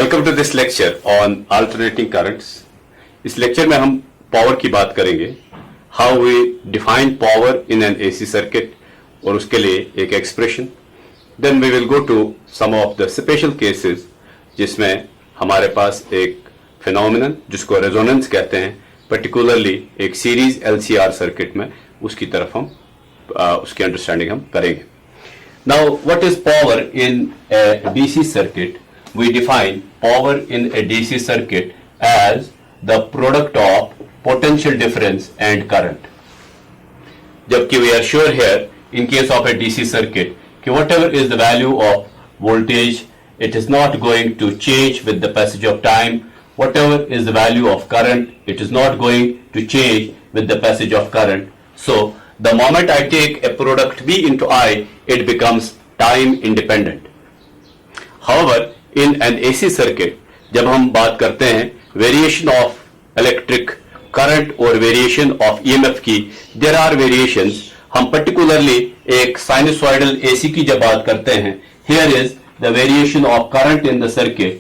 Welcome to this lecture on alternating currents. इस lecture में हम पावर की बात करेंगे, how we define power in an AC circuit, और उसके लिए एक expression. Then we will go to some of the special cases जिसमें हमारे पास एक फिनोमिनन जिसको रेजोनेंस कहते हैं, पर्टिकुलरली एक सीरीज एलसीआर सर्किट में, उसकी तरफ हम उसकी अंडरस्टैंडिंग हम करेंगे। Now what is power in A DC circuit? We define power in a DC circuit as the product of potential difference and current. जबकि we are sure here in case of a DC circuit कि whatever is the value of voltage, it is not going to change with the passage of time. Whatever is the value of current, it is not going to change with the passage of current. So the moment I take a product V into I, it becomes time independent. However, in an AC circuit, जब हम बात करते हैं variation of electric current और variation of EMF की, there are variations. हम particularly एक sinusoidal AC की जब बात करते हैं, here is the variation of current in the circuit,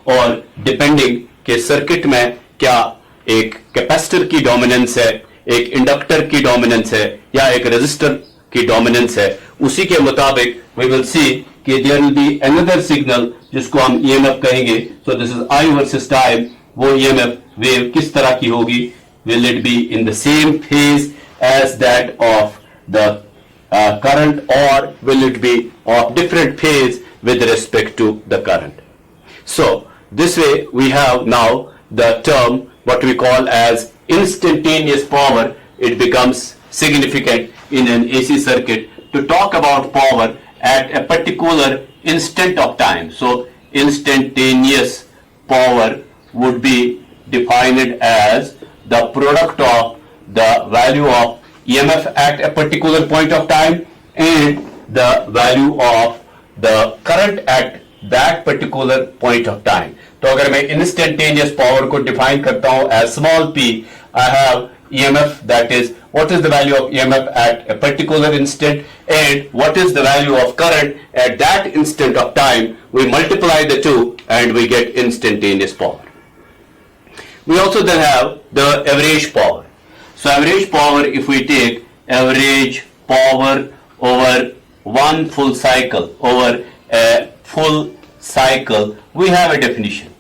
और डिपेंडिंग के सर्किट में क्या एक कैपेसिटर की डोमिनेंस है, एक इंडक्टर की डोमिनेंस है, या एक रेजिस्टर की डोमिनेंस है, उसी के मुताबिक वी विल सी कि there will be another signal जिसको हम ईएमएफ कहेंगे। So this is I versus time. वो ईएमएफ वेव किस तरह की होगी? Will it be in the same phase as that of the current, और will it be of different phase with respect to the current? So this way we have now the term what we call as instantaneous power. It becomes significant in an AC circuit to talk about power at a particular instant of time. So instantaneous power would be defined as the product of the value of EMF at a particular point of time and the value of the current at that particular point of time. तो अगर मैं instantaneous power को define करता हूं as small p, I have EMF, that is what is the value of EMF at a particular instant and what is the value of current at that instant of time. We multiply the two and we get instantaneous power. We also then have the average power. So average power, if we take average power over one full cycle, over a full cycle, we have a definition.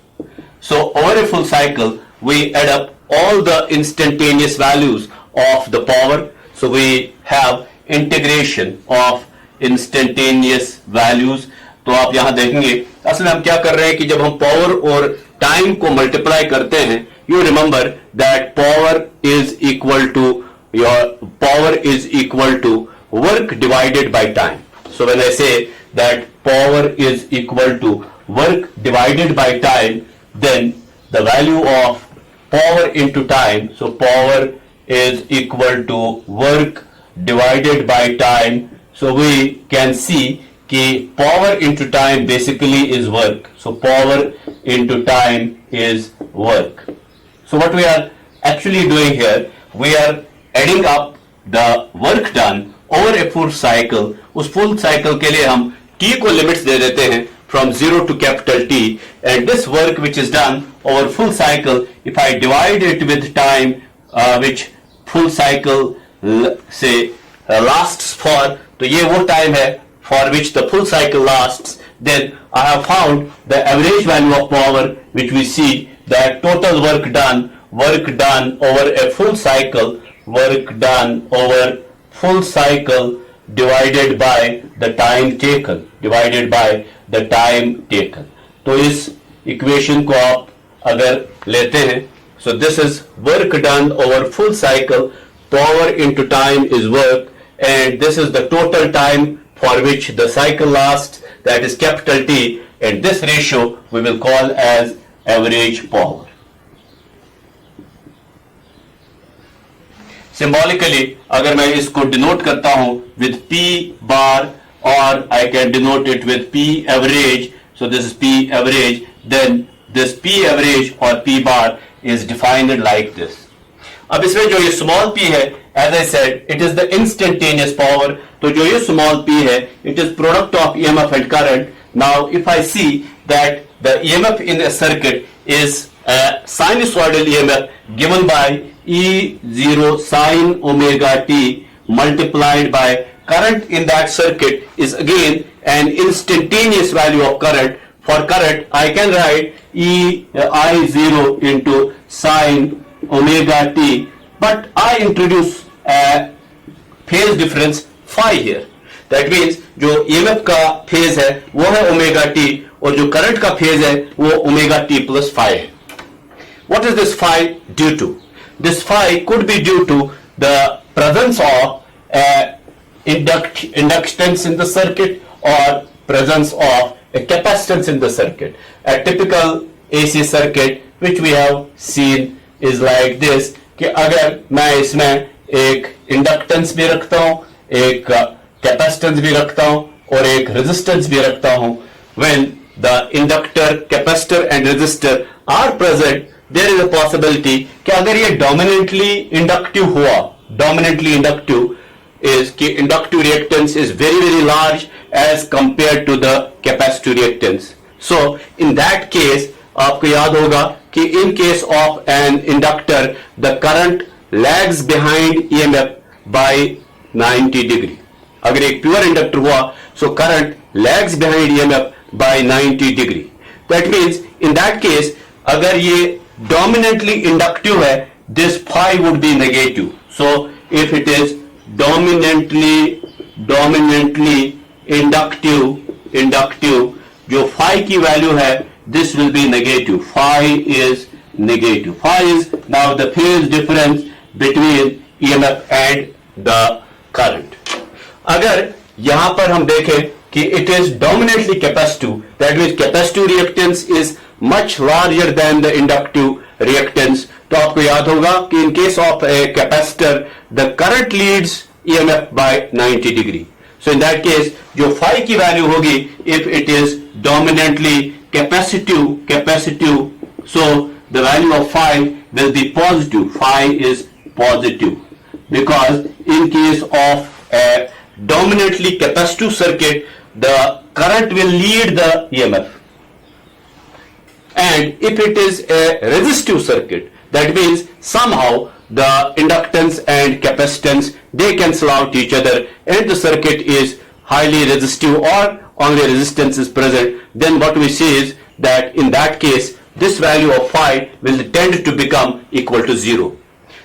So over a full cycle, we add up all the instantaneous values of the power. So we have integration of instantaneous values. तो आप यहां देखेंगे असल में हम क्या कर रहे हैं कि जब हम पावर और टाइम को मल्टीप्लाई करते हैं, you remember that power is equal to work divided by time. So when I say that power is equal to work divided by time, then the value of power into time, so power is equal to work divided by time. So we can see कि power into time basically is work. So power into time is work. So what we are actually doing here, we are adding up the work done over a full cycle. उस full cycle के लिए हम t को limits दे देते हैं from 0 to capital T, and this work which is done over full cycle, if I divide it with time which full cycle say lasts for, तो ये वो time है for which the full cycle lasts, then I have found the average value of power, which we see that total work done over a full cycle, work done over full cycle divided by the time taken, तो इस equation को आप अगर लेते हैं, so this is work done over full cycle, power into time is work, and this is the total time for which the cycle lasts, that is capital T, and this ratio we will call as average power. Symbolically, अगर मैं इसको denote करता हूं with P bar, or I can denote it with P average, so this is P average, then this P average or P bar is defined like this. अब इसमें जो ये small p है, as I said, it is the instantaneous power. तो जो ये small p है, it is product of EMF and current. Now if I see that the EMF in a circuit is a sinusoidal EMF given by E0 sin omega t multiplied by current in that circuit is again an instantaneous value of current. For current, I can write I0 into sin omega t, but I introduce a phase difference phi here. That means जो EMF का phase है वो है omega t और जो current का phase है वो omega t plus phi है. What is this phi due to? This phi could be due to the presence of inductance in the circuit or presence of a capacitance in the circuit. A typical AC circuit which we have seen is like this कि अगर मैं इसमें एक inductance भी रखता हूं, एक capacitance भी रखता हूं और एक रेजिस्टेंस भी रखता हूं, when the inductor, capacitor and resistor are present, there is a possibility कि अगर ये dominantly inductive हुआ, dominantly inductive is कि inductive reactance is very very large as compared to the capacitive reactance. So in that case आपको याद होगा कि in case of an inductor the current lags behind EMF by 90 degree. अगर एक pure inductor हुआ so current lags behind EMF by 90 degree. That means in that case अगर ये dominantly inductive है, this phi would be negative. So if it is dominantly inductive जो phi की value है this will be negative. Phi is negative. Phi is now the phase difference between EMF and the current. अगर यहां पर हम देखें कि it is dominantly capacitive, that means capacitive reactance is much larger than the inductive reactance. तो आपको याद होगा कि in case of a capacitor the current leads EMF by 90 degree. So in that case जो phi की value होगी if it is dominantly capacitive, so the value of phi will be positive. Phi is positive because in case of a dominantly capacitive circuit the current will lead the EMF, and if it is a resistive circuit that means somehow the inductance and capacitance they cancel out each other and the circuit is highly resistive or only resistance is present, then what we see is that in that case this value of phi will tend to become equal to 0.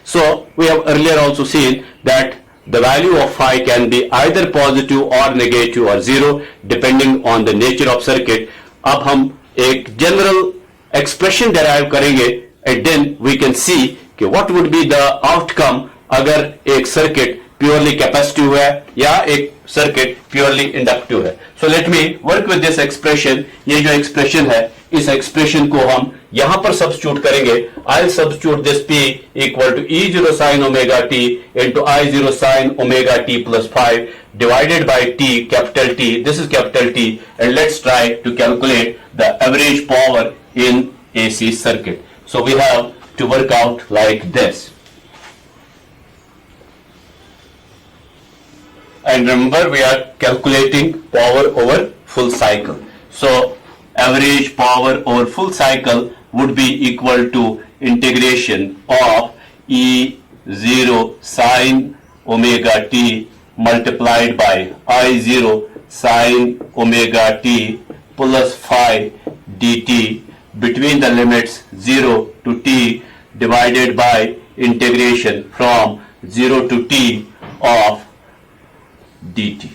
So we have earlier also seen that the value of phi can be either positive or negative or 0 depending on the nature of circuit. अब हम एक general expression derive करेंगे and then we can see कि what would be the outcome अगर एक circuit purely capacitive है या एक circuit purely inductive है. So let me work with this expression. ये जो expression है इस expression को हम यहां पर substitute करेंगे. I'll substitute this P equal to E0 sin omega t into I0 sin omega t plus 5 divided by T, capital T. This is capital T, and let's try to calculate the average power in AC circuit. So we have to work out like this. And remember we are calculating power over full cycle. So average power over full cycle would be equal to integration of E0 sin omega t multiplied by I0 sin omega t plus phi dt between the limits 0 to t divided by integration from 0 to t of dt.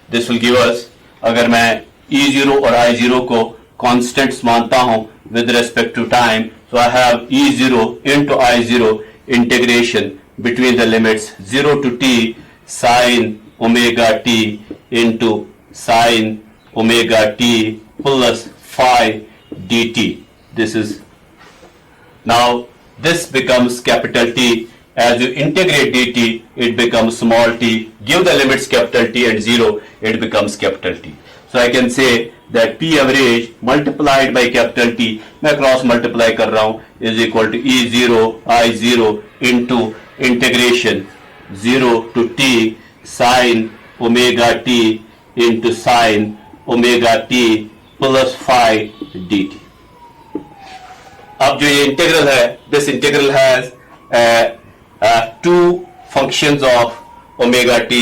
This will give us, अगर मैं E0 और I0 को constants मानता हूं with respect to time, so I have E0 into I0 integration between the limits 0 to t sin omega t into sin omega t plus phi dt. This is now this becomes capital T. As you integrate dt, it becomes small t. Give the limits capital T and 0, it becomes capital T. So I can say that P average multiplied by capital T, मैं cross multiply कर रहा हूँ, is equal to E0 I0 into integration 0 to t sin omega t into sin omega t plus five d t. अब जो ये integral है, this integral has two functions of omega t,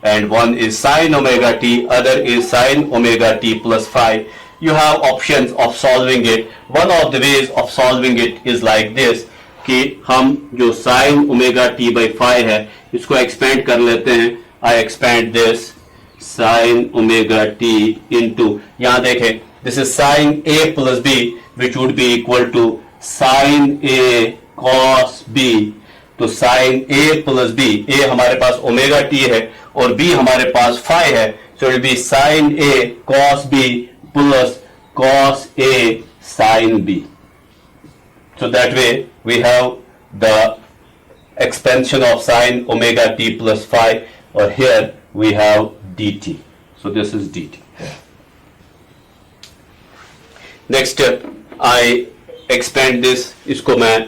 and one is sin omega t, other is sin omega t plus phi. You have options of solving it. One of the ways of solving it is like this, कि हम जो sin omega t by phi है इसको expand कर लेते हैं. I expand this sin omega t into, यहाँ देखें, this is sin a plus b, which would be equal to sin a cos b. तो साइन ए प्लस बी, ए हमारे पास omega T है और बी हमारे पास फाई है, so it be sine a cos b plus cos a sine b. So that way we have the expansion of sin omega t plus phi, or here we have dt. So this is dt. Next step, I expand this, इसको मैं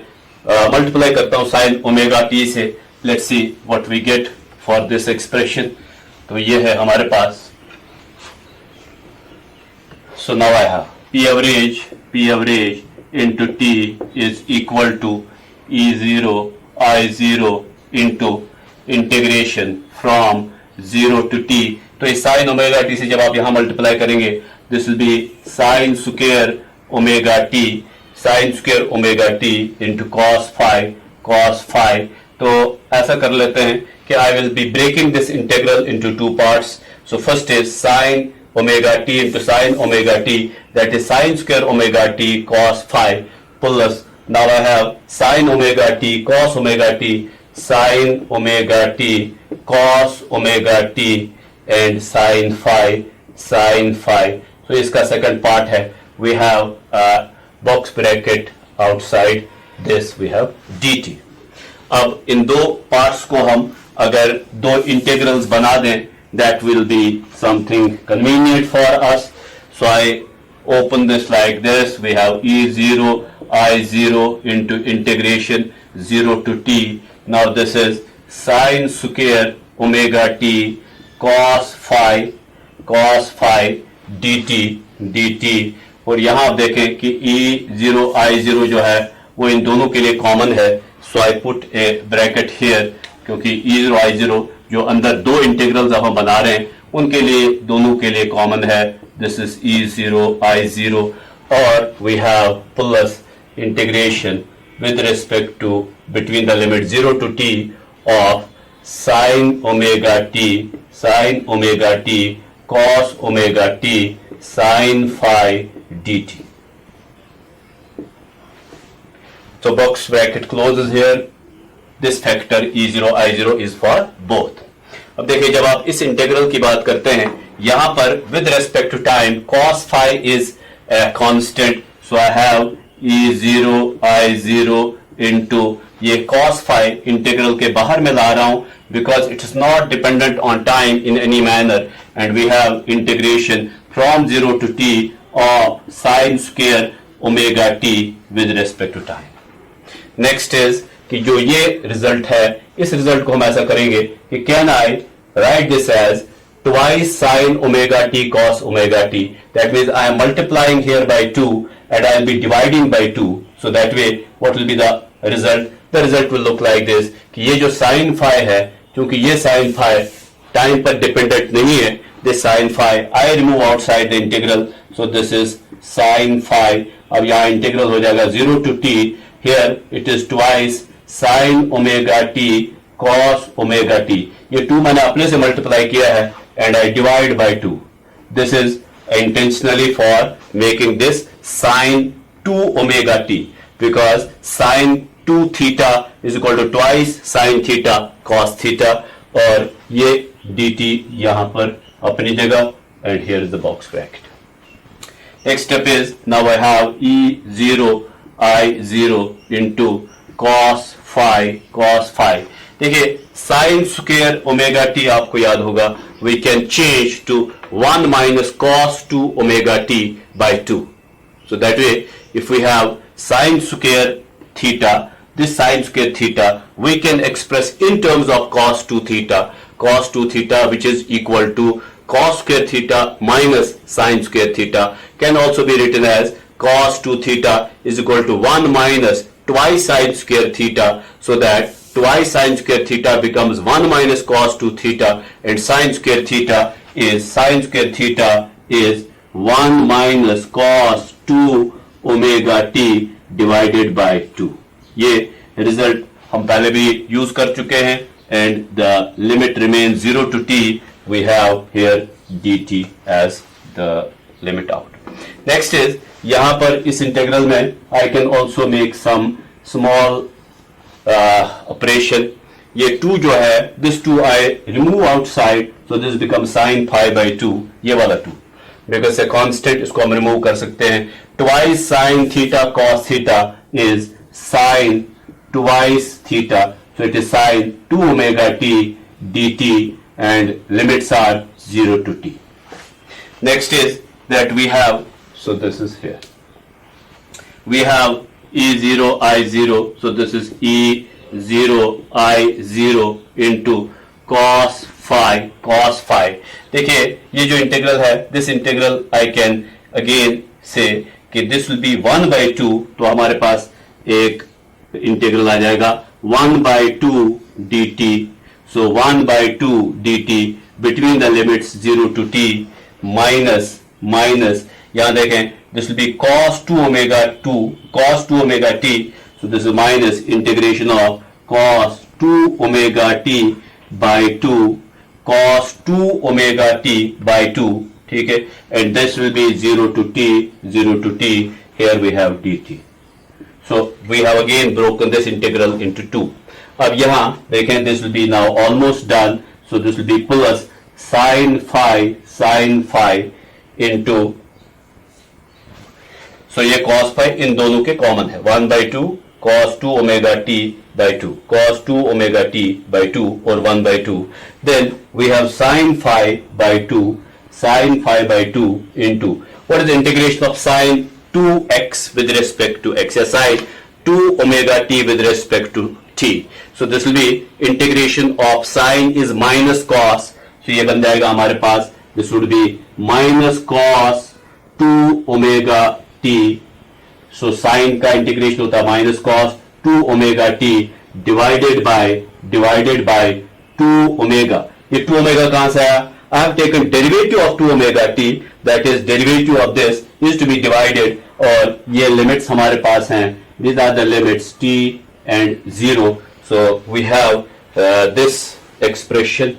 multiply करता हूं sine omega T से. Let's see what we get for this expression. तो ये है हमारे पास. So now I have P average into T is equal to E0 I0 into integration from 0 to T. तो इस साइन ओमेगा टी से जब आप यहां मल्टीप्लाई करेंगे, this will be sine square omega t, sine square omega t into cos five. तो ऐसा कर लेते हैं कि I will be breaking this integral into two parts. So first is sine omega t into sine omega t, that is sine square omega t cos five, plus now I have sine omega t cos omega t, sine omega t cos omega t and sine five. तो इसका second part है, we have box bracket outside this we have dt. अब इन दो parts को हम अगर दो integrals बना दें, that will be something convenient for us. So I open this like this. We have E0 I0 into integration 0 to t. Now this is sin square omega t cos phi dt. और यहां आप देखें कि E0 I0 जो है वो इन दोनों के लिए कॉमन है. So I put a bracket here, क्योंकि E0 I0 जो अंदर दो इंटीग्रल्स हम बना रहे हैं उनके लिए, दोनों के लिए कॉमन है. दिस इज E0 I0, और we have plus integration with respect to between the limit 0 to t of sine omega t cos omega t sin phi dt. So box bracket closes here. This factor E0 I0 is for both. अब देखिए, जब आप इस integral की बात करते हैं, यहां पर with respect to time cos phi is a constant. So I have E0 I0 into ये cos phi इंटीग्रल के बाहर में ला रहा हूं because it is not dependent on time in any manner, and we have integration from 0 to t of sin square omega t with respect to time. Next is कि जो ये result है, इस रिजल्ट को हम ऐसा करेंगे कि can I write this as twice sin omega t cos omega t. That means I am multiplying here by 2 and I will be dividing by 2. So that way what will be the result? The result will look like this, कि ये जो sin phi है, क्योंकि ये sin phi time पर dependent नहीं है, this sin phi I remove outside the integral, so this is sin phi. अब यहाँ इंटीग्रल हो जाएगा 0 to t. Here it is twice sin omega t cos omega t. ये 2 मैंने अपने से मल्टीप्लाई किया है and I divide by 2. This is intentionally for making this sin 2 omega t, because sin 2 theta is equal to twice sin theta cos theta, और ये dt यहाँ पर अपनी जगह, and here is the box bracket. Next step is, now I have E0 I0 into cos phi. देखिए, sin square omega t आपको याद होगा, we can change to 1 minus cos 2 omega t by 2. So that way, if we have sin square theta, this sin square theta we can express in terms of cos 2 theta which is equal to cos square theta minus sin square theta can also be written as cos 2 theta is equal to 1 minus twice sin square theta, so that twice sin square theta becomes 1 minus cos 2 theta, and sin square theta is 1 minus cos 2 omega t divided by 2. ये result हम पहले भी use कर चुके हैं, and the limit remain 0 to t. We have here dt as the limit out. Next is यहां पर इस इंटीग्रल में I can also make some small operation. ये 2 जो है, this 2 I remove outside, so this becomes sin phi by 2. ये वाला 2 because a constant, इसको हम रिमूव कर सकते हैं. Twice sin theta cos theta is sin twice theta, so it is sin 2 omega t dt, and limits are 0 to t. Next is that we have, so this is here, we have E0 I0, so this is E0 I0 into cos phi. देखिए ये जो integral है, this integral I can again से कि this will B 1 by 2, तो हमारे पास एक integral आ जाएगा 1 by 2 dt. So 1 by 2 dt between the limits 0 to t minus यहां देखें, this will be cos 2 omega t, so this is minus integration of cos 2 omega t by 2 cos 2 omega t by 2, ठीक है, and this will be 0 to t, here we have dt. So we have again broken this integral into 2. अब यहां देखें, this will be now almost done, so this will be plus sin phi into, so ये cos phi इन दोनों के common है, 1 by 2 cos 2 omega t by 2 cos 2 omega t by 2 और 1 by 2. Then we have sin phi by 2 into, what is the integration of sin 2x with respect to x, या sin 2 omega t with respect to t. So this will be integration of sin is minus cos, so ये बन जाएगा हमारे पास, this would be minus cos 2 omega t. So sin का integration होता है minus cos 2 omega t divided by 2 omega. ये 2 omega कहां से आया? I have taken derivative of 2 omega t, that is derivative of this is to be divided, और ये limits हमारे पास हैं, these are the limits t and 0. So we have this expression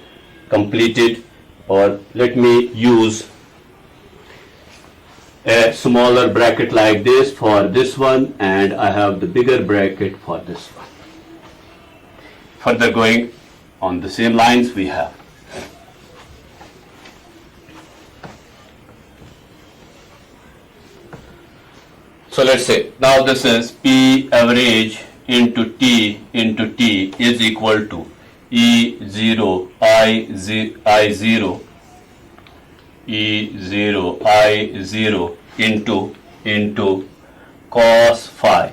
completed, or let me use a smaller bracket like this for this one, and I have the bigger bracket for this one. Further going on the same lines we have. So let's say now this is P average into t is equal to E0 I0 into cos phi.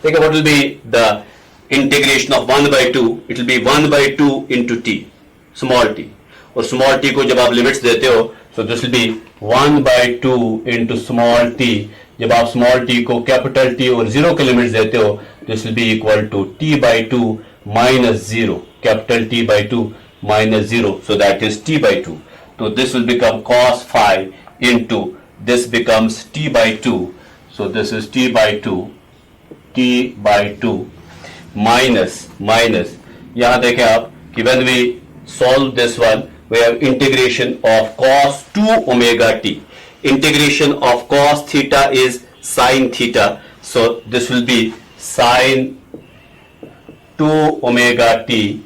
Think what will be the integration of 1 by 2? It will be 1 by 2 into t, small t, और small t को जब आप limits देते हो, so this will be 1 by 2 into small t. जब आप small t को capital T और 0 के लिमिट्स देते हो, this will be equal to t by 2 minus 0, capital T by 2 minus 0, so that is t by 2. So this will become cos phi into, this becomes t by 2, so this is t by 2 minus यहां देखें आप कि when we solve this one, we have integration of cos 2 omega t. Integration of cos theta is sin theta, so this will be sin 2 omega t.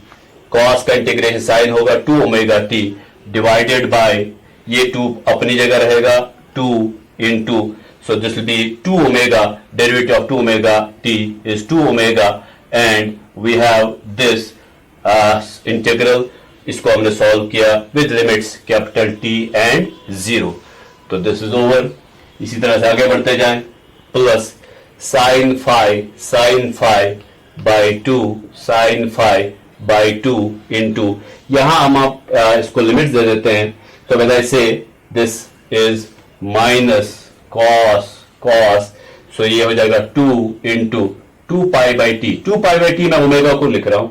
Cos का integration sin होगा 2 omega t divided by, ये 2 अपनी जगह रहेगा, 2 into, so this will be 2 omega, derivative of 2 omega t is 2 omega, and we have this integral, इसको हमने solve किया with limits capital T and 0. तो दिस इज ओवर. इसी तरह से आगे बढ़ते जाएं, plus sin phi by 2 into, यहां हम आप इसको लिमिट्स दे देते हैं। तो when I say this is minus cos so ये हो जाएगा 2 into 2 pi by t. 2 pi by t मैं ओमेगा को लिख रहा हूं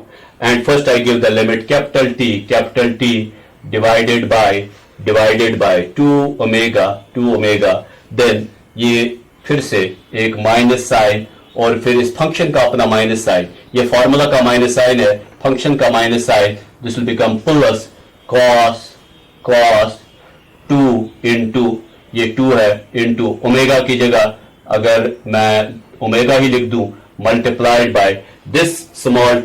and first I give the limit capital t divided by 2 omega then ये फिर से एक माइनस साइन और फिर इस फंक्शन का अपना माइनस साइन, ये फॉर्मूला का माइनस साइन है, फंक्शन का minus sine, this will become plus cos 2 into ये 2 है इंटू ओमेगा की जगह अगर मैं ओमेगा ही लिख दूं multiplied by this small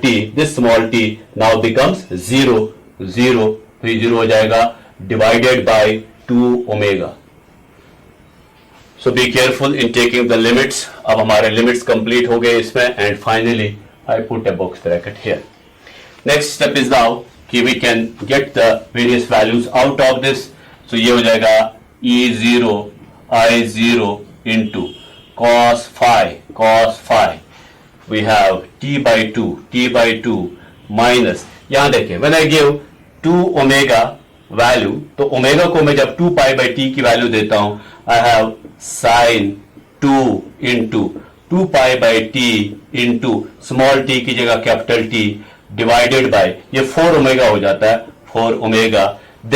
T now becomes 0 हो जाएगा divided by 2 omega. So be careful in taking the limits. अब हमारे लिमिट्स कंप्लीट हो गए इसमें and finally I put a box bracket here. Next step is now कि we can get the various values out of this. So ये हो जाएगा E0 I0 into cos phi we have t by 2 minus, यहां देखिए when I give 2 omega value तो omega को मैं जब 2 पाई बाई टी की वैल्यू देता हूं I have sine 2 into 2 pi by t into small t की जगह कैपिटल टी डिवाइडेड बाय ये 4 ओमेगा हो जाता है 4 omega.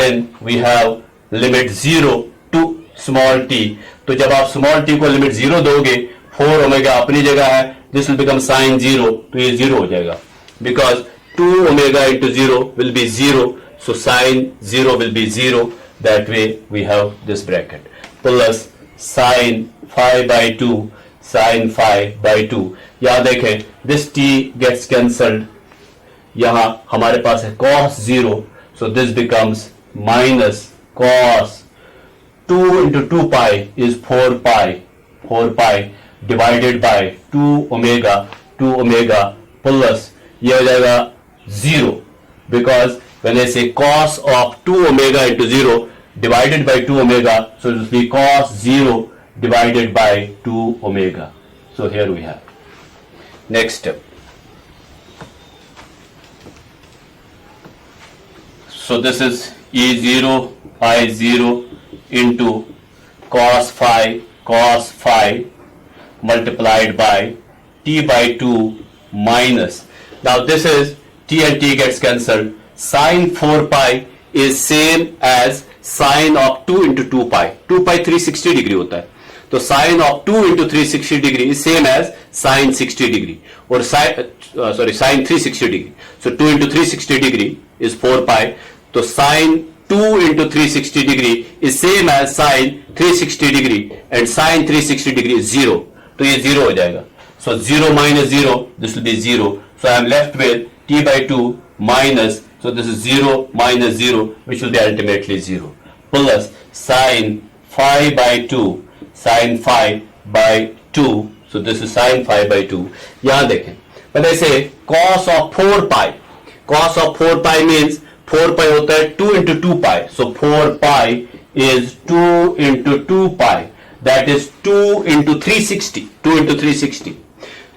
Then we have limit 0 to small t, तो जब आप स्मॉल टी को लिमिट 0 दोगे 4 ओमेगा अपनी जगह है, दिस विल बिकम साइन 0 तो ये 0 हो जाएगा because 2 omega into 0 will be 0, so sine 0 will be 0. That way we have this bracket plus sine phi by 2 यहां देखें this t gets cancelled, यहां हमारे पास है cos 0, so this becomes minus cos 2 into 2 pi is 4 pi divided by 2 omega plus ये हो जाएगा 0 because when I say cos of 2 omega into 0 divided by 2 omega, so it will be cos 0 divided by 2 omega. So here we have next step. So this is E0 I0 into cos phi multiplied by t by 2 minus, now this is t and t gets cancelled, sine 4 pi is same as sine of 2 into 2 pi 360 degree होता है, तो sine of 2 into 360 degree is same as sine 60 degree और sine 360 degree, so 2 into 360 degree is 4 pi, तो sine 2 into 360 degree is same as sine 360 degree and sine 360 degree is 0, तो ये 0 हो जाएगा, so 0 minus 0 this will be 0, so I am left with t by 2 minus, so this is 0 minus 0 which will be ultimately 0 plus sine phi by 2, so this is sine phi by 2. यहां देखें when I say cos of 4 pi means 4 pi होता है 2 into 2 pi, so 4 pi is 2 into 2 pi, that is 2 into 360.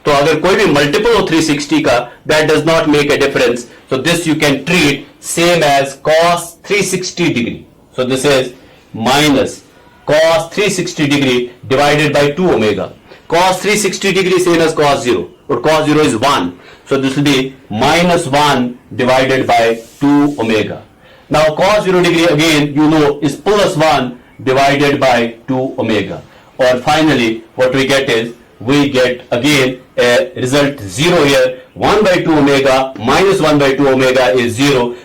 तो अगर कोई भी multiple हो 360 का that does not make a difference, so this you can treat same as cos 360 degree, so this is minus cos 360 degree divided by 2 omega, cos 360 degree same as cos 0 or cos 0 is 1, so this will be minus 1 divided by 2 omega. Now cos 0 degree again you know is plus 1 divided by 2 omega, or finally what we get is we get again a result 0 here, 1 by 2 omega minus 1 by 2 omega is 0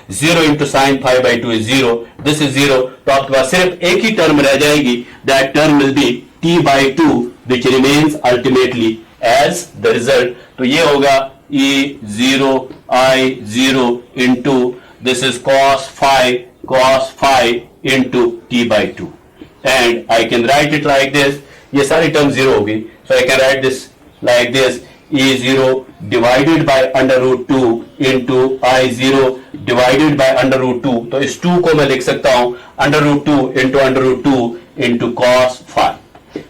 into sine phi by 2 is 0, this is 0, तो आपके पास सिर्फ एक ही term रह जाएगी, that term will be t by 2 which remains ultimately as the result, तो ये होगा E0 I0 into this is cos phi into t by 2 and I can write it like this, ये सारी टर्म 0 होगी, so I can write this like this, E0 divided by under root 2 into I0 divided by under root 2, तो इस 2 को मैं लिख सकता हूं under root 2 into cos phi.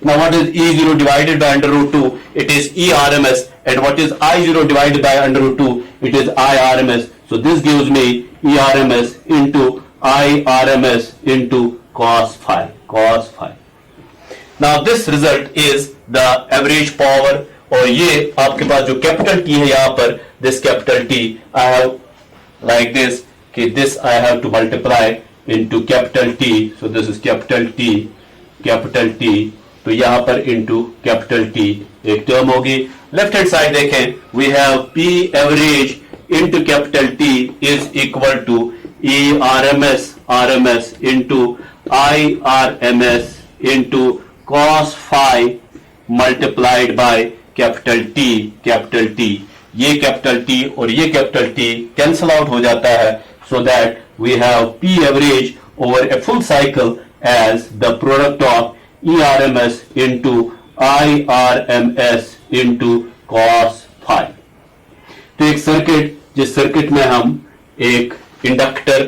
Now what is E0 divided by under root 2? It is ERMS, and what is I0 divided by under root 2? It is IRMS. So this gives me ERMS into IRMS into cos phi. Now this result is the average power, और ये आपके पास जो capital T है यहाँ पर, this capital T I have like this, कि this I have to multiply into capital T, so this is capital T, तो यहाँ पर into capital T एक टर्म होगी. लेफ्ट हैंड साइड देखें, we have P average into capital T is equal to RMS into IRMS into cos phi multiplied by capital T. ये capital T और ये capital T cancel out हो जाता है, so that we have P average over a full cycle as the product of ERMS into IRMS into cos phi. तो एक circuit, जिस circuit में हम एक इंडक्टर,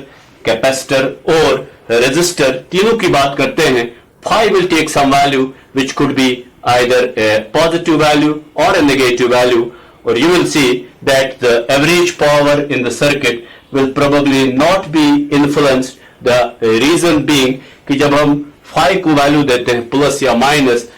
कैपेसिटर और रेजिस्टर तीनों की बात करते हैं, phi will take some value which could be either a positive value or a negative value, or you will see that the average power in the circuit will probably not be influenced. The reason being कि जब हम phi को value देते हैं plus या minus,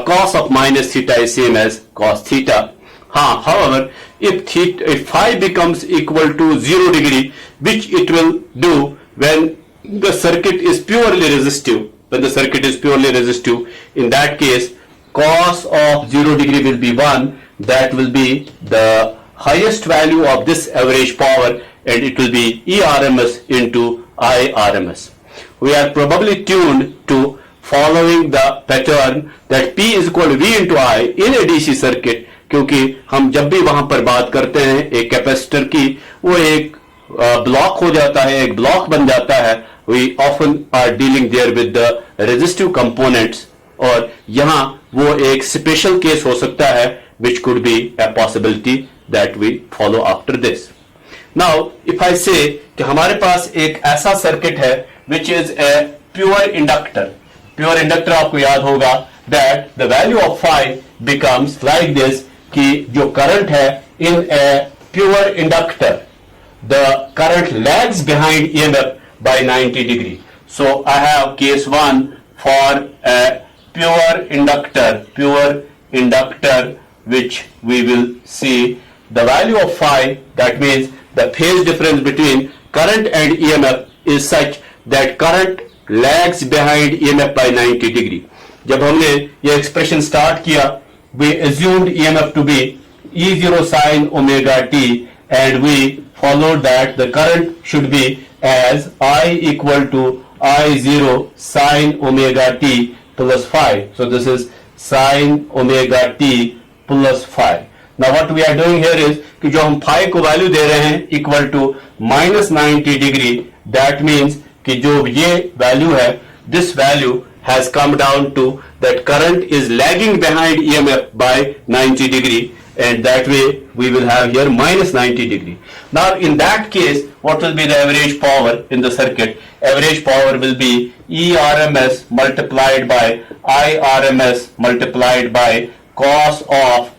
cos of minus theta is same as cos theta. However, if phi becomes equal to 0 degree, which it will do when the circuit is purely resistive, in that case cos of 0 degree will be 1. That will be the highest value of this average power, and it will be ERMS into IRMS. We are probably tuned to following the pattern that P is equal to V into I in a DC circuit, क्योंकि हम जब भी वहां पर बात करते हैं एक कैपेसिटर की, वो एक ब्लॉक हो जाता है, एक ब्लॉक बन जाता है. We often are dealing there with the resistive components, और यहाँ वो एक स्पेशल केस हो सकता है which could be a possibility that we follow after this. Now if I say कि हमारे पास एक ऐसा सर्किट है which is a pure inductor आपको याद होगा that the value of phi becomes like this, कि जो करंट है in a pure inductor, the current lags behind EMF by 90 degree. So I have case 1 for a pure inductor which we will see the value of phi, that means the phase difference between current and EMF is such that current lags behind EMF by 90 degree. जब हमने ये expression start किया, we assumed EMF to be E0 sin omega t, and we followed that the current should be as I equal to I0 sin omega t plus phi. So this is sin omega t plus phi. Now what we are doing here is कि जो हम phi को value दे रहे हैं equal to minus 90 degree, that means कि जो ये value है, this value has come down to that current is lagging behind EMF by 90 degree, and that way we will have here minus 90 degree. Now in that case, what will be the average power in the circuit? Average power will be ERMS multiplied by IRMS multiplied by cos of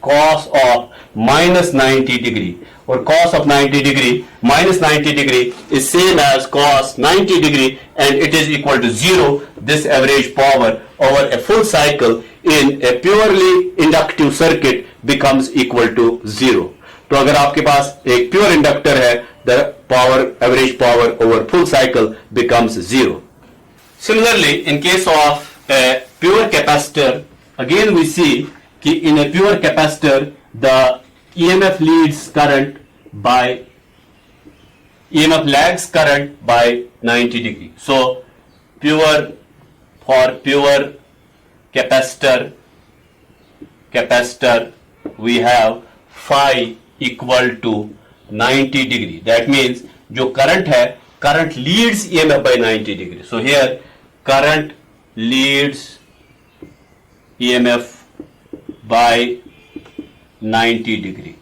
minus 90 degree, or cos of 90 degree minus 90 degree is same as cos 90 degree, and it is equal to 0. This average power over a full cycle in a purely inductive circuit becomes equal to 0. तो अगर आपके पास एक pure inductor है, the average power over full cycle becomes 0. Similarly, in case of a pure capacitor, again we see कि in a pure capacitor the EMF lags current by 90 degree. So for pure capacitor we have phi equal to 90 degree. That means जो current है, current leads EMF by 90 degree. So here current leads EMF by 90 degree.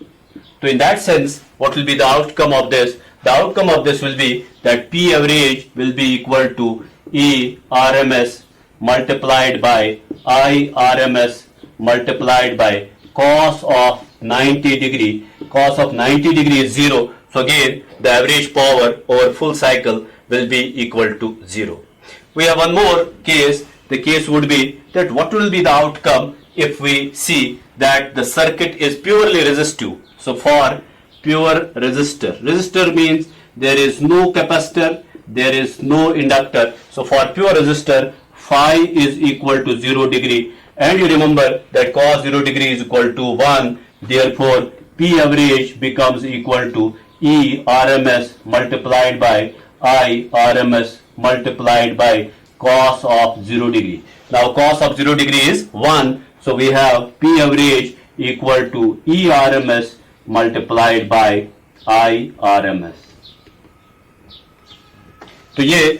So in that sense, what will be the outcome of this? The outcome of this will be that P average will be equal to E RMS multiplied by I RMS multiplied by cos of 90 degree. Cos of 90 degree is 0. So again, the average power over full cycle will be equal to 0. We have one more case. The case would be that what will be the outcome if we see that the circuit is purely resistive. So for pure resistor means there is no capacitor, there is no inductor. So for pure resistor, phi is equal to 0 degree, and you remember that cos 0 degree is equal to 1. Therefore P average becomes equal to E RMS multiplied by I RMS multiplied by cos of 0 degree. Now cos of 0 degree is 1, so we have P average equal to E RMS multiplied by I RMS. तो ये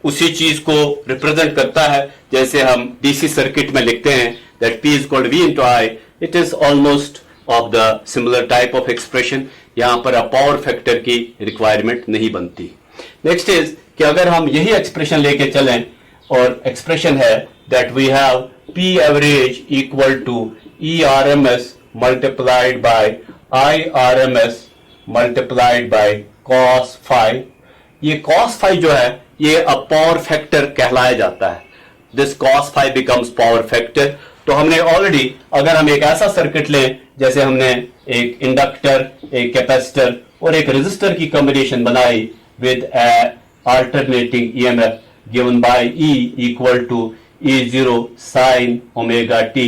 उसी चीज को represent करता है जैसे हम DC circuit में लिखते हैं that P is equal to V into I. It is almost of the similar type of expression. यहां पर अब पावर फैक्टर की रिक्वायरमेंट नहीं बनती. नेक्स्ट इज कि अगर हम यही एक्सप्रेशन लेके चलें और एक्सप्रेशन है that we have P average equal to E RMS multiplied by I RMS multiplied by cos phi. ये cos phi जो है ये अब पावर फैक्टर कहलाया जाता है. This cos phi becomes power factor. तो हमने ऑलरेडी अगर हम एक ऐसा सर्किट लें जैसे हमने एक इंडक्टर, एक कैपेसिटर और एक रेजिस्टर की कॉम्बिनेशन बनाई with alternating EMF given by E equal to E0 sin omega t.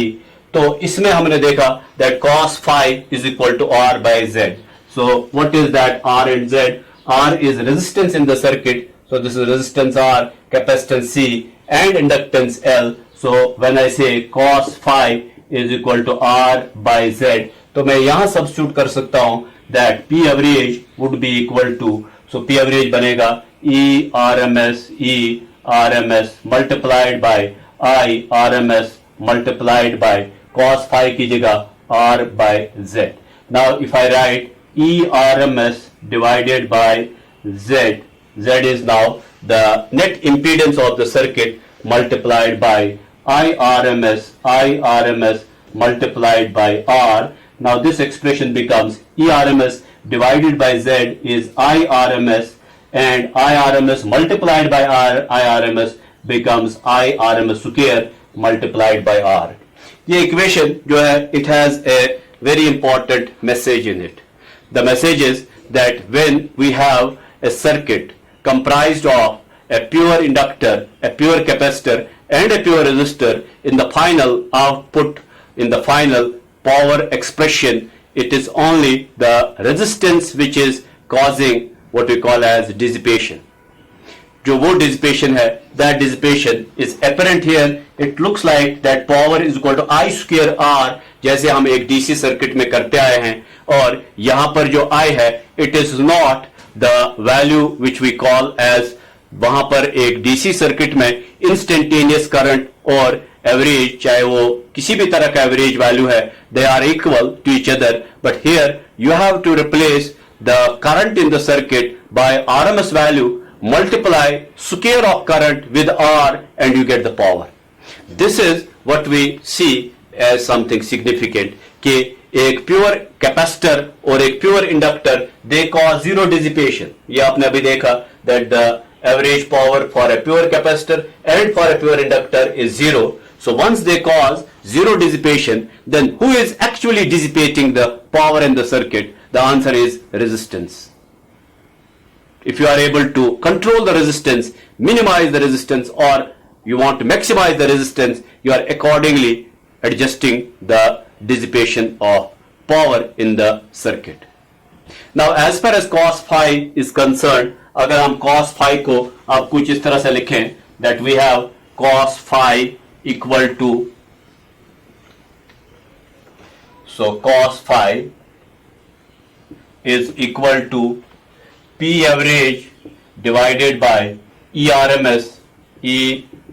तो इसमें हमने देखा that cos phi is equal to R by Z. So what is that R and Z? R is resistance in the circuit. So this is resistance R, capacitance C and inductance L. So when I say cos phi is equal to R by Z, तो मैं यहां substitute कर सकता हूं that P average would be equal to, so P average बनेगा E RMS multiplied by I RMS multiplied by cos phi की जगह R by Z. Now if I write E RMS divided by Z, Z is now the net impedance of the circuit multiplied by I RMS multiplied by R. Now this expression becomes E RMS divided by Z is I RMS, and I RMS multiplied by I RMS becomes I RMS square multiplied by R. ये equation जो है it has a very important message in it. The message is that when we have a circuit comprised of a pure inductor, a pure capacitor and a pure resistor, in the final output, in the final power expression, it is only the resistance which is causing what we call as dissipation. जो वो dissipation है, that dissipation is apparent here. It looks like that power is equal to I square R, जैसे हम एक DC circuit में करते आए हैं. और यहाँ पर जो I है, it is not the value which we call as, वहां पर एक डीसी सर्किट में इंस्टेंटेनियस करंट और एवरेज, चाहे वो किसी भी तरह का एवरेज वैल्यू है, they are equal to each other. But here you have to replace the current in the circuit by RMS value multiply square of current with R and you get the power. This is what we see as something significant कि एक pure capacitor और एक pure inductor they cause zero dissipation. ये आपने अभी देखा that the average power for a pure capacitor and for a pure inductor is 0. So once they cause zero dissipation, then who is actually dissipating the power in the circuit? The answer is resistance. If you are able to control the resistance, minimize the resistance, or you want to maximize the resistance, you are accordingly adjusting the dissipation of power in the circuit. Now as far as cos phi is concerned, अगर हम cos phi को आप कुछ इस तरह से लिखें that we have cos phi equal to, so cos phi is equal to P average divided by E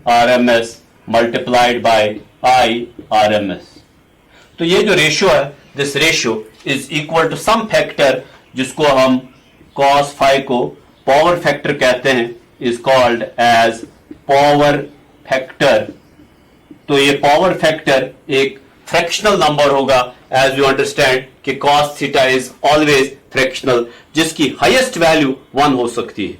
RMS multiplied by I RMS. तो ये जो रेशियो है, this ratio is equal to some factor जिसको हम cos phi को power factor कहते हैं, is called as power factor. तो ये पावर फैक्टर एक फ्रैक्शनल नंबर होगा, as you understand कि cos theta is always fractional, जिसकी हाईएस्ट वैल्यू 1 हो सकती है।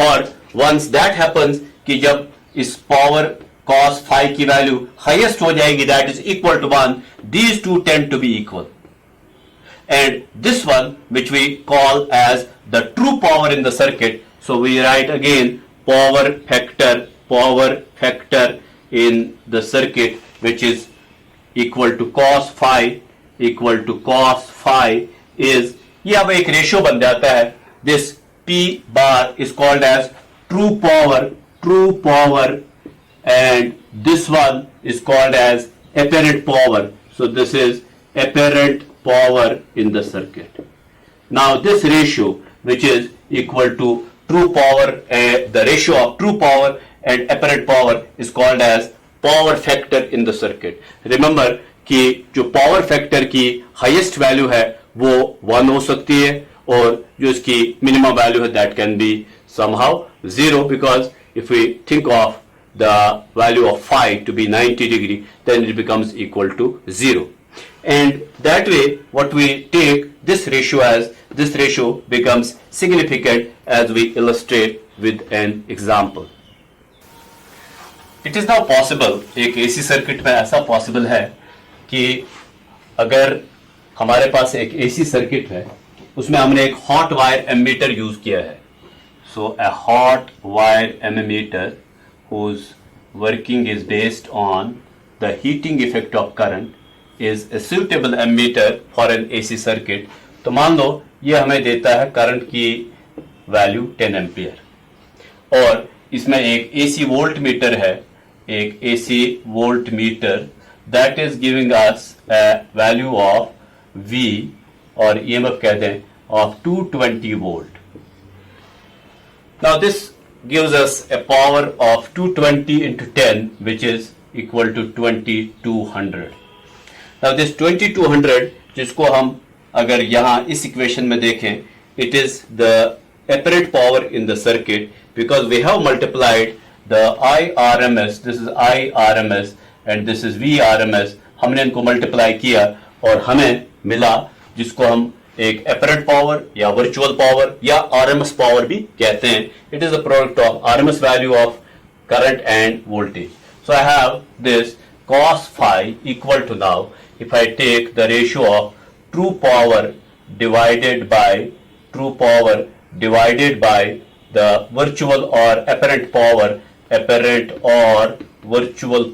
और वंस दैट हैपन्स कि जब इस पावर cos phi की वैल्यू हाईएस्ट हो जाएगी, that is equal to 1, these two tend to be equal. And this one, which we call as the true power in the circuit, so we write again power factor in the circuit, which is equal to cos phi is, ये अब एक ratio बन जाता है. This P bar is called as true power, and this one is called as apparent power. So this is apparent power in the circuit. Now this ratio, which is equal to true power, the ratio of true power and apparent power is called as power factor in the circuit. Remember कि जो power factor की highest value है वो 1 हो सकती है, और जो इसकी minimum value है that can be somehow 0, because if we think of the value of phi to be 90 degree, then it becomes equal to 0. And that way what we take this ratio as, this ratio becomes significant as we illustrate with an example. It is now possible, एक AC circuit में ऐसा possible है कि अगर हमारे पास एक AC circuit है, उसमें हमने एक हॉट वायर एमीटर यूज किया है. So a hot wire ammeter whose working is based on the heating effect of current is a suitable ammeter for an AC circuit. तो मान लो ये हमें देता है करंट की वैल्यू 10 एम्पियर, और इसमें एक AC वोल्ट मीटर है, एक AC volt meter that is giving us a value of V, और EMF कहते हैं, of 220 volt. Now this gives us a power of 220 into 10, which is equal to 2200. Now this 2200, जिसको हम अगर यहाँ इस इक्वेशन में देखें, it is the apparent power in the circuit, because we have multiplied the IRMS, this is IRMS and this is VRMS, हमने इनको multiply किया और हमें मिला, जिसको हम एक apparent power या virtual power या RMS power भी कहते हैं. It is a product of RMS value of current and voltage. So I have this cos phi equal to, now if I take the ratio of true power divided by the virtual or apparent power, virtual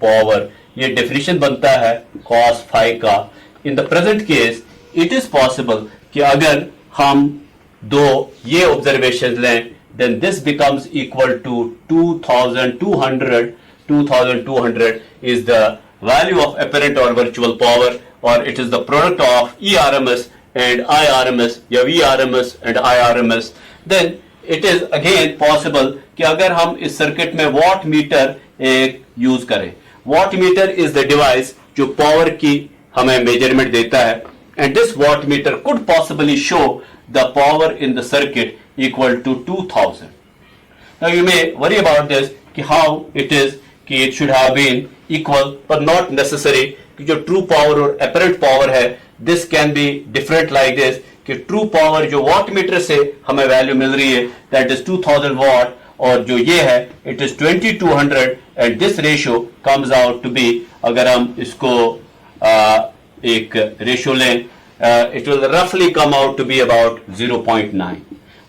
power, ये definition बनता है cos phi का. In the present case, it is possible कि अगर हम दो ये observations लें, then this becomes equal to 2200. 2200 is the value of apparent or virtual power, or it is the product of ERMS and IRMS या VRMS and IRMS. Then it is again possible कि अगर हम इस circuit में watt meter एक use करें. Watt meter is the device जो power की हमें मेजरमेंट देता है, and this watt meter could possibly show the power in the circuit equal to 2000. Now you may worry about this कि how it is कि it should have been equal, but not necessary. कि जो true power और apparent power है, this can be different like this कि true power जो watt meter से हमें वैल्यू मिल रही है, that is 2000 watt, और जो ये है it is 2200, and this ratio comes out to be, अगर हम इसको एक रेशियो लें, it will roughly come out to be about 0.9.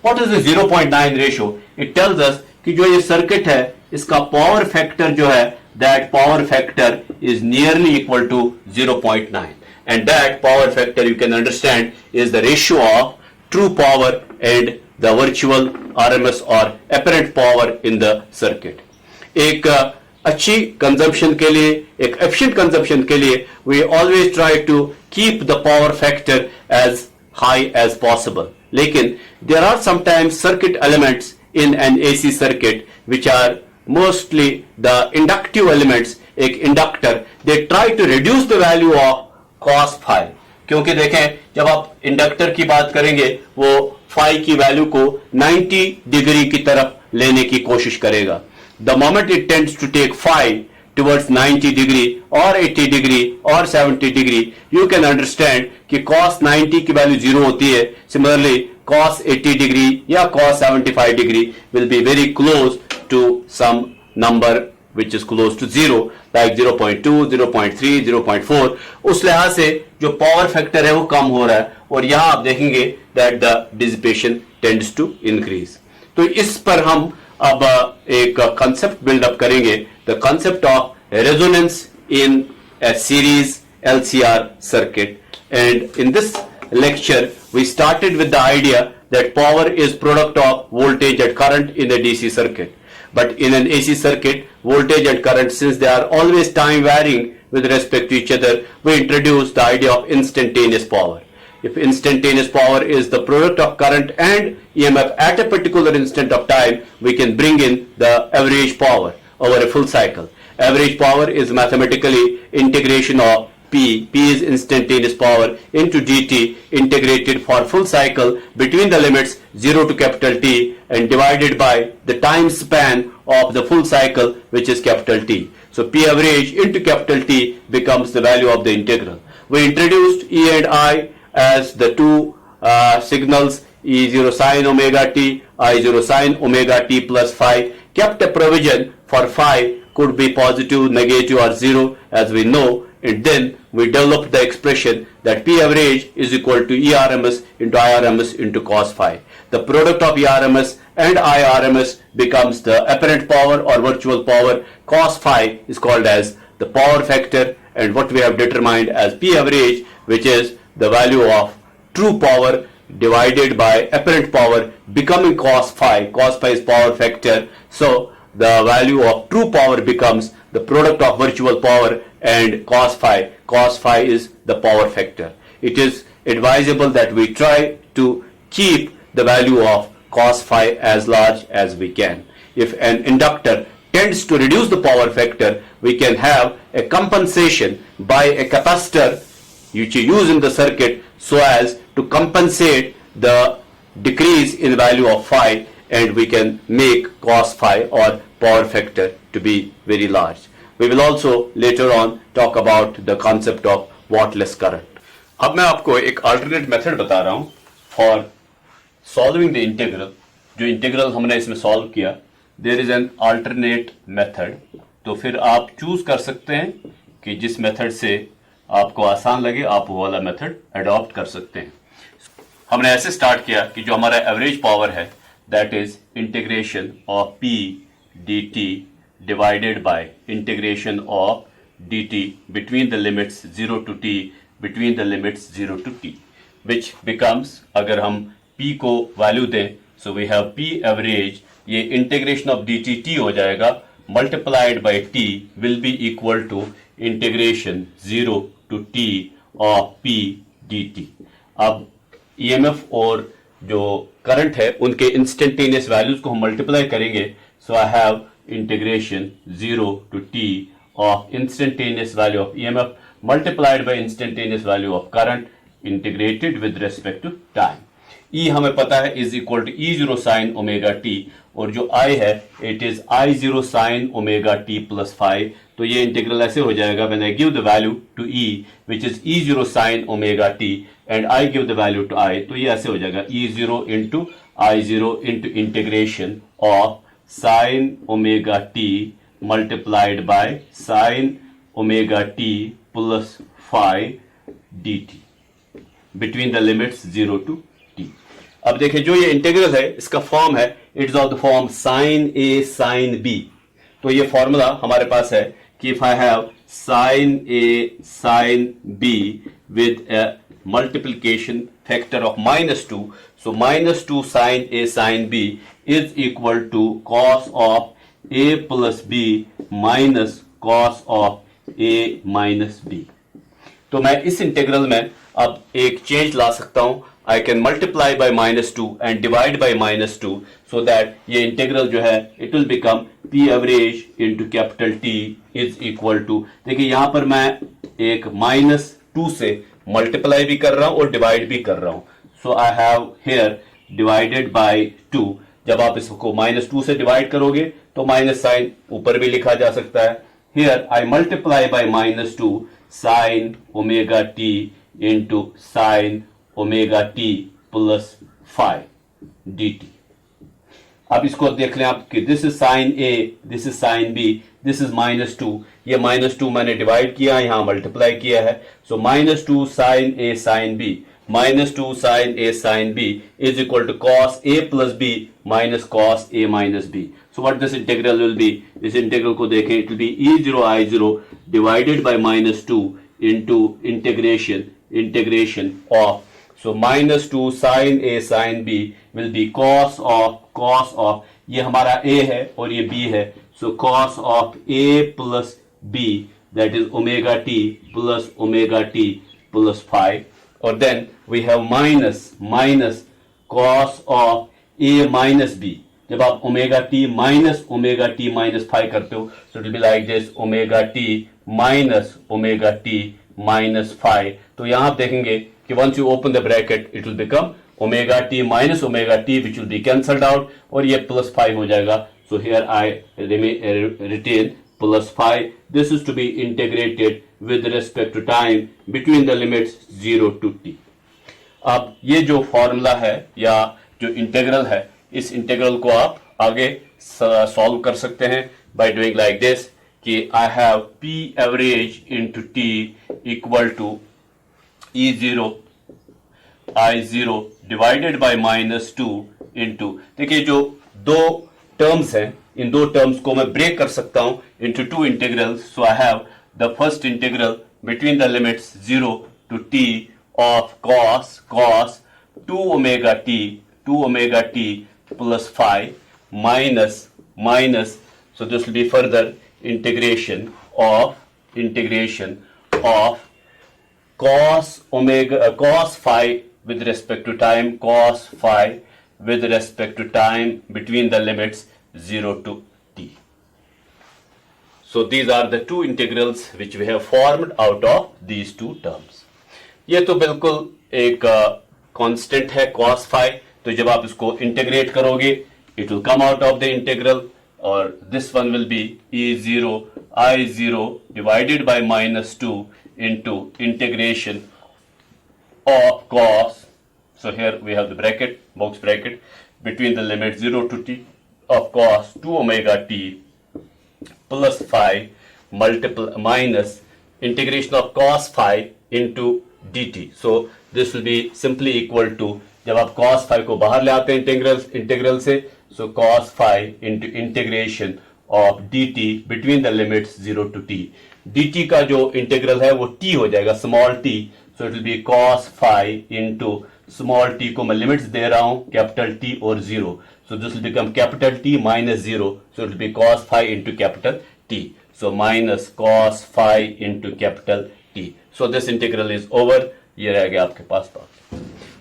What is the 0.9 ratio? It tells us कि जो ये सर्किट है इसका पावर फैक्टर जो है, that power factor is nearly equal to 0.9, and that power factor you can understand is the ratio of true power and the virtual RMS or apparent power in the circuit. एक अच्छी consumption के लिए, एक efficient consumption के लिए we always try to keep the power factor as high as possible. लेकिन there are sometimes circuit elements in an AC circuit which are mostly the inductive elements. एक inductor, they try to reduce the value of cos phi, क्योंकि देखें जब आप inductor की बात करेंगे वो phi की वैल्यू को 90 डिग्री की तरफ लेने की कोशिश करेगा. The moment it tends to take phi towards 90 degree or 80 degree or 70 degree, you can understand कि cos 90 की वैल्यू 0 होती है. Similarly, cos 80 degree या cos 75 degree will be very close to some number which is close to 0, like 0.2, 0.3, 0.4. उस लिहाज से जो power factor है वो कम हो रहा है और यहां आप देखेंगे that the dissipation tends to increase. तो इस पर हम अब एक कंसेप्ट बिल्डअप करेंगे, the concept of resonance in a series LCR circuit. And in this lecture we started with the idea that power is product of voltage and current in a DC circuit. But in an AC circuit, voltage and current, since they are always time varying with respect to each other, we introduce the idea of instantaneous power. If instantaneous power is the product of current and EMF at a particular instant of time, we can bring in the average power over a full cycle. Average power is mathematically integration of P. P is instantaneous power into dt integrated for full cycle between the limits 0 to capital T and divided by the time span of the full cycle, which is capital T. So P average into capital T becomes the value of the integral. We introduced E and I as the two signals, E0 sin omega t, I0 sin omega t plus phi, kept a provision for phi could be positive, negative or 0 as we know, and then we developed the expression that P average is equal to ERMS into IRMS into cos phi. The product of ERMS and IRMS becomes the apparent power or virtual power. Cos phi is called as the power factor, and what we have determined as P average, which is the value of true power divided by apparent power, becoming cos phi. Cos phi is power factor, so the value of true power becomes the product of virtual power and cos phi. Cos phi is the power factor. It is advisable that we try to keep the value of cos phi as large as we can. If an inductor tends to reduce the power factor, we can have a compensation by a capacitor which you use in the circuit so as to compensate the decrease in value of phi, and we can make cos phi or power factor to be very large. We will also later on talk about the concept of wattless current. अब मैं आपको एक alternate method बता रहा हूं for solving the integral. जो integral हमने इसमें सॉल्व किया, there is an alternate method. तो फिर आप चूज कर सकते हैं कि जिस मेथड से आपको आसान लगे आप वो वाला मेथड अडॉप्ट कर सकते हैं. हमने ऐसे स्टार्ट किया कि जो हमारा एवरेज पावर है that is integration of P dt divided by integration of dt between the limits 0 to t between the limits 0 to t, which becomes, अगर हम P को वैल्यू दें, so we have P average, ये integration of dt t हो जाएगा, multiplied by t will be equal to integration 0 to t of P dt. अब EMF और जो करंट है उनके इंस्टेंटेनियस वैल्यूज को हम मल्टीप्लाई करेंगे, so I have integration 0 to t of instantaneous value of EMF multiplied by instantaneous value of current integrated with respect to time. E हमें पता है is equal to E0 sine omega t, और जो I है it is I0 sine omega t plus phi. तो ये integral ऐसे हो जाएगा when I give the value to E which is E0 sine omega t and I give the value to I, तो ये ऐसे हो जाएगा E0 into I0 into integration of sine omega t multiplied by sine omega t plus phi dt between the limits 0 to t. अब देखिए जो ये integral है इसका फॉर्म है, it is of the form sine a sine b. तो ये formula हमारे पास है कि if I have sine a sine b with a multiplication factor of -2, so -2 sin a sin b is equal to cos of a plus b minus cos of a minus b. तो मैं इस integral में अब एक change ला सकता हूं. I can multiply by -2 and divide by -2 so that ये integral जो है it will become P average into capital T is equal to, देखिए यहां पर मैं एक -2 से मल्टीप्लाई भी कर रहा हूं और डिवाइड भी कर रहा हूं. So I have here divided by 2. जब आप इसको -2 से डिवाइड करोगे तो माइनस साइन ऊपर भी लिखा जा सकता है here I multiply by minus 2 sin omega t into sin omega t plus phi dt. अब इसको देख लें आप कि this is sine a, this is sine b, this is minus two, ये माइनस टू मैंने डिवाइड किया, यहां मल्टीप्लाई किया है, so minus two sine a sine b, minus two sine a sine b is equal to cos a plus b minus cos a minus b. So what this integral will be, इस integral को देखें, it will be E zero I zero divided by minus two into integration of, so minus 2 sin a sin b will be cos of ये हमारा a है और ये b है, so cos of a plus b that is omega t plus phi, और then we have minus cos of a minus b. जब आप omega t minus phi करते हो, so it will be like this omega t minus phi. तो यहां आप देखेंगे कि once you open the bracket it will become omega t minus omega t which will be cancelled out और ये plus phi हो जाएगा. So here I retain plus phi. This is to be integrated with respect to time between the limits 0 to t. अब ये जो formula है या जो इंटीग्रल है, इस इंटीग्रल को आप आगे सॉल्व कर सकते हैं by doing like this कि I have p average into t equal to E0 I0 divided by minus two into, देखिए जो दो टर्म्स हैं, इन दो टर्म्स को मैं ब्रेक कर सकता हूं into two integrals. So I have the first integral between the limits 0 to t of cos 2 omega t plus phi minus, so this will be further integration of cos phi with respect to time, cos phi with respect to time between the limits 0 to t. So these are the two integrals which we have formed out of these two terms. ये तो बिल्कुल एक constant है cos phi, तो जब आप इसको integrate करोगे it will come out of the integral, और this one will be E0 I0 divided by minus 2 into integration of cos, so here we have the bracket, box bracket, between the limit 0 to t of cos 2 omega t plus phi minus integration of cos phi into dt. So this will be simply equal to, जब आप cos phi को बाहर ले आते हैं integral से, so cos phi into integration of dt between the limits 0 to t. dt का जो इंटीग्रल है वो t हो जाएगा, small t, so it will be cos phi into small t को मैं लिमिट्स दे रहा हूं कैपिटल T और 0, so this will become capital T minus 0, so it will be cos phi into capital T, so minus cos phi into capital T. So this integral is over. ये रह गया आपके पास बात.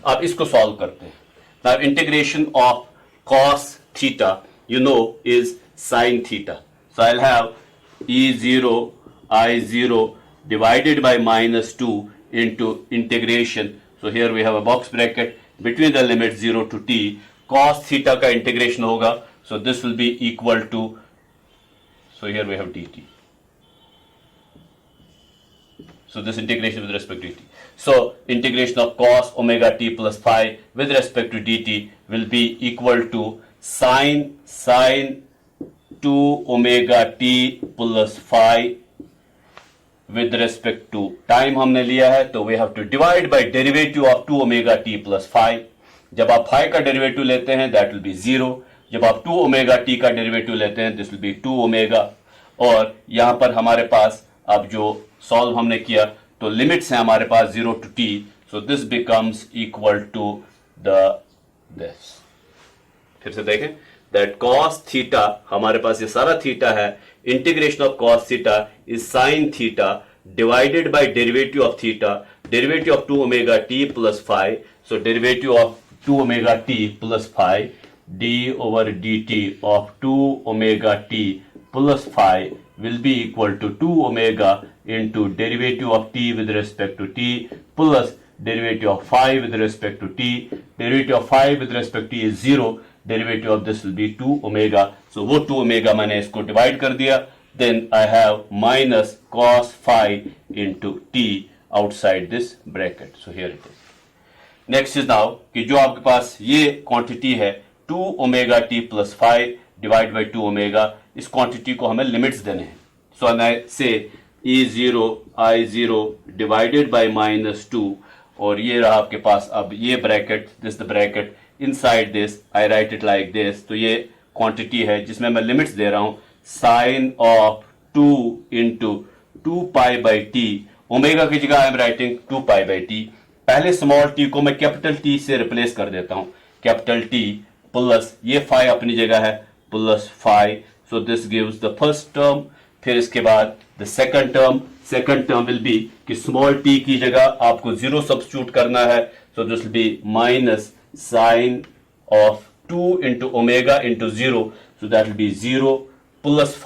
अब इसको सॉल्व करते हैं. Now integration of cos theta you know is sin theta, so I'll have E0 I0 divided by minus 2 into integration, so here we have a box bracket between the limit 0 to t, cos theta का integration होगा, so this will be equal to, so here we have dt, so this integration with respect to dt, so integration of cos omega t plus phi with respect to dt will be equal to sin 2 omega t plus phi with respect to time हमने लिया है, तो we have to divide by derivative of 2 omega t plus phi. जब आप phi का derivative लेते हैं that will be 0, जब आप 2 omega t का डेरिवेटिव लेते हैं this will be 2 omega, और यहां पर हमारे पास अब जो सॉल्व हमने किया तो लिमिट्स हैं हमारे पास 0 to t, so this becomes equal to this. फिर से देखें that cos theta, हमारे पास ये सारा थीटा है, integration of cos theta is sin theta divided by derivative of theta, derivative of 2 omega t plus phi, so derivative of 2 omega t plus phi d over dt of 2 omega t plus phi will be equal to 2 omega into derivative of t with respect to t plus derivative of phi with respect to t. Derivative of phi with respect to t is 0, derivative of this will be 2 omega, so वो 2 omega मैंने इसको divide कर दिया, then I have minus cos phi into t outside this bracket. So here it is. Next is now कि जो आपके पास ये quantity है 2 omega T plus 5 divide by 2 omega, इस क्वांटिटी को हमें लिमिट्स देने हैं. सो आई से E0 I0 डिवाइडेड बाई -2, और ये रहा आपके पास अब ये bracket, this the bracket, inside this I right it like this. तो ये क्वांटिटी है जिसमें मैं लिमिट्स दे रहा हूं sine of 2 into 2 pi by t. Omega की जगह I am writing 2 pi by t. पहले स्मॉल टी को मैं कैपिटल टी से रिप्लेस कर देता हूं, कैपिटल टी प्लस ये फाई अपनी जगह है plus 5. So this gives the first term. फिर इसके बाद the second term will be कि स्मॉल टी की जगह आपको 0 सब्स्टिट्यूट करना है. So this will be minus sine of 2 into omega into 0. So that will be 0 plus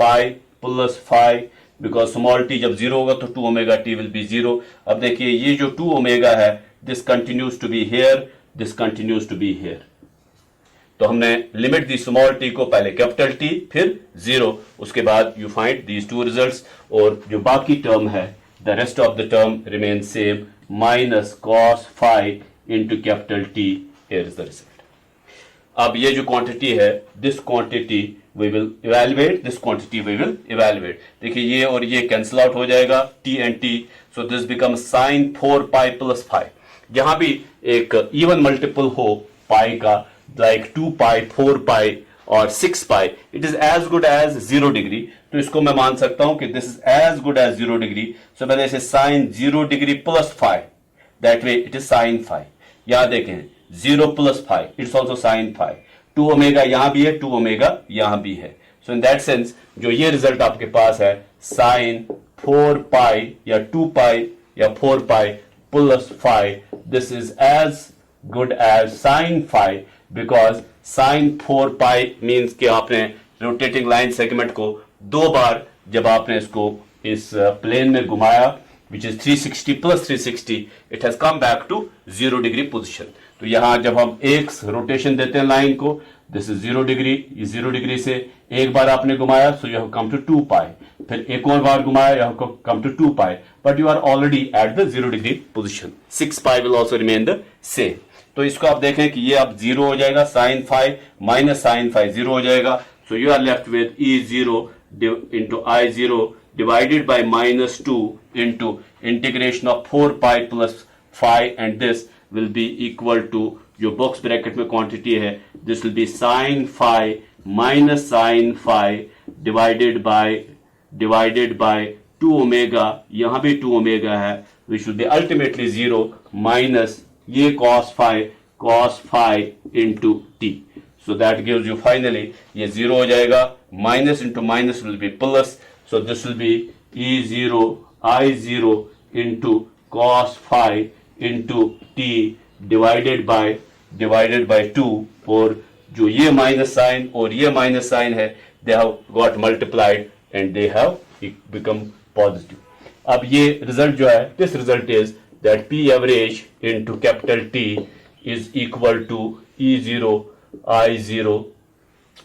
5 because small t जब 0 होगा तो 2 ओमेगा टी विल बी 0. अब देखिए ये जो 2 ओमेगा है this continues to be here, this continues to be here. तो हमने लिमिट दी स्मॉल टी को, पहले कैपिटल टी फिर 0, उसके बाद you find these two results. और जो बाकी टर्म है the rest of the term remain same, minus cos phi into capital t. Here is the result. अब ये जो क्वांटिटी है this quantity we will evaluate, this quantity we will evaluate. देखिए ये और ये कैंसिल आउट हो जाएगा t and t, so this becomes sin 4 pi plus 5. जहां भी एक इवन मल्टीपल हो पाई का, like 2 pi, 4 pi और 6 pi, it is as good as 0 degree. तो इसको मैं मान सकता हूं कि this is as good as 0 degree. So मैंने इसे sin 0 degree plus 5, that way it is sin 5. यहां देखें 0 plus 5, it's also sin 5. 2 omega यहां भी है, 2 ओमेगा यहां भी है. सो इन दैट सेंस जो ये रिजल्ट आपके पास है साइन 4 पाई या 2 पाई या 4 pi plus 5, this is as good as sine 5, because sine 4 pi means कि आपने रोटेटिंग लाइन सेगमेंट को 2 बार जब आपने इसको इस प्लेन में घुमाया which is 360 plus 360, it has come back to 0 degree position. तो यहां जब हम एक रोटेशन देते हैं लाइन को, दिस इज 0 डिग्री, ये 0 डिग्री से एक बार आपने घुमाया, so you have come to 2 pi. फिर एक और बार घुमाया, you have come to 2 pi, but you are already at the 0 degree position. 6 pi will also remain the same. तो इसको आप देखें कि ये अब 0 हो जाएगा, साइन 5 माइनस साइन 5 0 हो जाएगा. So you are left with E0 into I0 divided by -2 into integration of 4 pi plus 5, and this will be equal to जो बॉक्स ब्रैकेट में क्वांटिटी है, this will be sin phi minus sin phi divided by 2 omega, यहां भी 2 omega है, which will be ultimately 0 minus ये cos phi into t. So that gives you finally ये 0 हो जाएगा, minus into minus will be plus. So this will be E0 I0 into cos phi into t divided by 2. और जो ये minus sign और ये minus sine है, they have got multiplied and they have become positive. अब ये result जो है, this result is that P average into capital T is equal to E0 I0.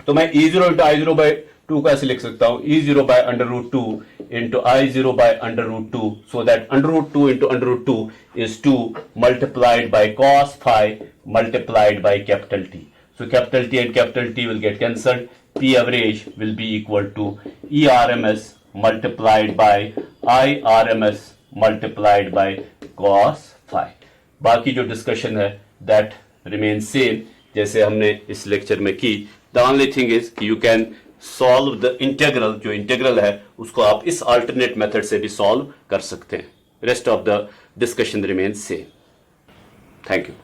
तो मैं E0 into I0 by 2 कैसे लिख सकता हूं? E0 by under root 2 into I0 by under root 2. So that under root 2 into under root 2 is 2 multiplied by cos phi multiplied by capital T. So capital T and capital T will get cancelled. P average will be equal to ERMS multiplied by IRMS multiplied by cos phi. बाकी जो discussion है that remains same जैसे हमने इस lecture में की. The only thing is कि you can solve the integral, जो इंटीग्रल है उसको आप इस अल्टरनेट मेथड से भी सॉल्व कर सकते हैं. Rest of the discussion remains same. Thank you.